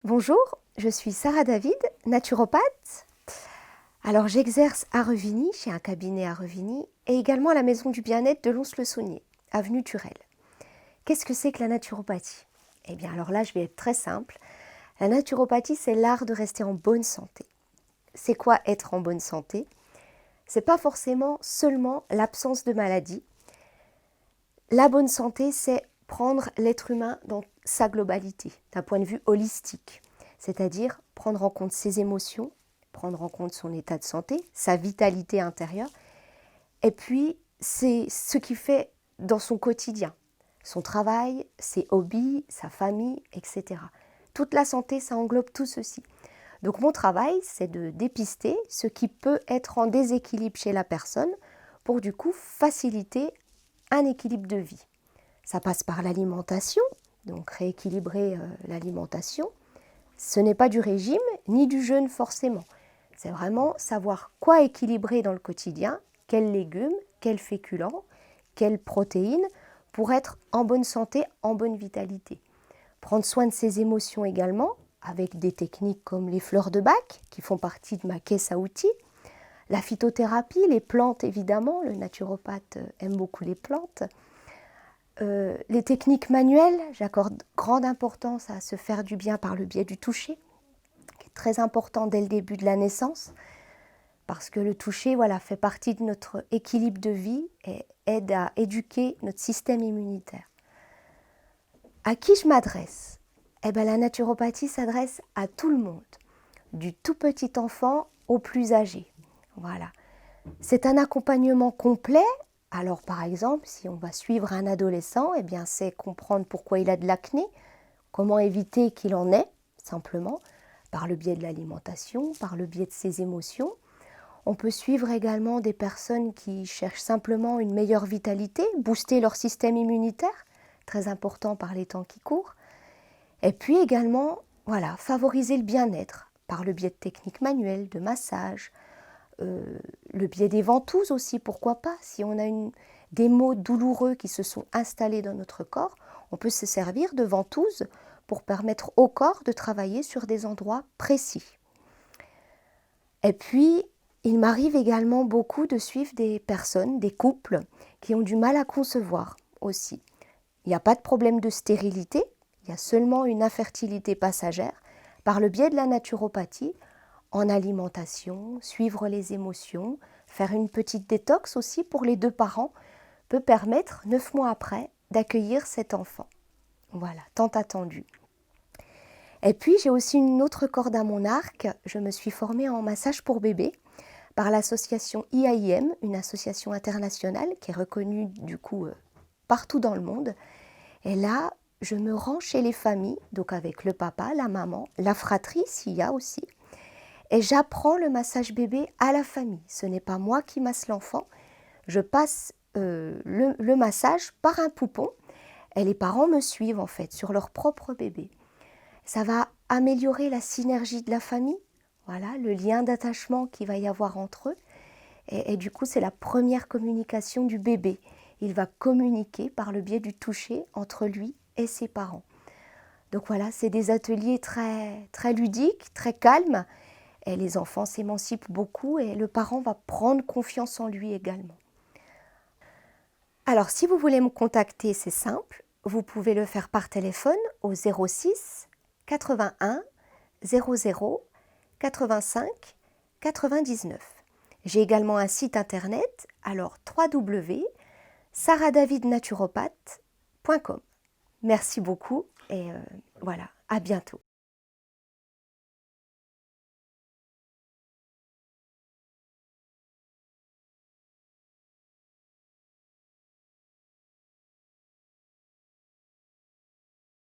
Bonjour, je suis Sarah David, naturopathe. Alors j'exerce à Revigny, chez un cabinet à Revigny, et également à la Maison du Bien-être de Lons-le-Saunier, avenue Turel. Qu'est-ce que c'est que la naturopathie? Eh bien alors là, je vais être très simple. La naturopathie, c'est l'art de rester en bonne santé. C'est quoi être en bonne santé? C'est pas forcément seulement l'absence de maladie. La bonne santé, c'est prendre l'être humain dans sa globalité, d'un point de vue holistique, c'est-à-dire prendre en compte ses émotions, prendre en compte son état de santé, sa vitalité intérieure, et puis c'est ce qu'il fait dans son quotidien, son travail, ses hobbies, sa famille, etc. Toute la santé, ça englobe tout ceci. Donc mon travail, c'est de dépister ce qui peut être en déséquilibre chez la personne pour du coup faciliter un équilibre de vie. Ça passe par l'alimentation, donc rééquilibrer l'alimentation. Ce n'est pas du régime ni du jeûne forcément. C'est vraiment savoir quoi équilibrer dans le quotidien, quels légumes, quels féculents, quelles protéines pour être en bonne santé, en bonne vitalité. Prendre soin de ses émotions également, avec des techniques comme les fleurs de Bach, qui font partie de ma caisse à outils, la phytothérapie, les plantes évidemment, le naturopathe aime beaucoup les plantes. Les techniques manuelles, j'accorde grande importance à se faire du bien par le biais du toucher, qui est très important dès le début de la naissance, parce que le toucher fait partie de notre équilibre de vie et aide à éduquer notre système immunitaire. À qui je m'adresse? Eh bien, la naturopathie s'adresse à tout le monde, du tout petit enfant au plus âgé. Voilà. C'est un accompagnement complet. Alors par exemple, si on va suivre un adolescent, eh bien c'est comprendre pourquoi il a de l'acné, comment éviter qu'il en ait, simplement, par le biais de l'alimentation, par le biais de ses émotions. On peut suivre également des personnes qui cherchent simplement une meilleure vitalité, booster leur système immunitaire, très important par les temps qui courent. Et puis également, favoriser le bien-être par le biais de techniques manuelles, de massage, le biais des ventouses aussi, pourquoi pas. Si on a des maux douloureux qui se sont installés dans notre corps, on peut se servir de ventouses pour permettre au corps de travailler sur des endroits précis. Et puis, il m'arrive également beaucoup de suivre des personnes, des couples, qui ont du mal à concevoir aussi. Il n'y a pas de problème de stérilité, il y a seulement une infertilité passagère. Par le biais de la naturopathie, en alimentation, suivre les émotions, faire une petite détox aussi pour les deux parents peut permettre, 9 mois après, d'accueillir cet enfant. Voilà, tant attendu. Et puis j'ai aussi une autre corde à mon arc, je me suis formée en massage pour bébé par l'association IAIM, une association internationale qui est reconnue du coup partout dans le monde. Et là, je me rends chez les familles, donc avec le papa, la maman, la fratrie s'il y a aussi, et j'apprends le massage bébé à la famille. Ce n'est pas moi qui masse l'enfant, je passe le massage par un poupon et les parents me suivent en fait sur leur propre bébé. Ça va améliorer la synergie de la famille, voilà, le lien d'attachement qu'il va y avoir entre eux. Et du coup, c'est la première communication du bébé. Il va communiquer par le biais du toucher entre lui et ses parents. Donc voilà, c'est des ateliers très, très ludiques, très calmes. Et les enfants s'émancipent beaucoup et le parent va prendre confiance en lui également. Alors, si vous voulez me contacter, c'est simple. Vous pouvez le faire par téléphone au 06 81 00 85 99. J'ai également un site internet, alors www.sarahdavidnaturopathe.com. Merci beaucoup et voilà, à bientôt.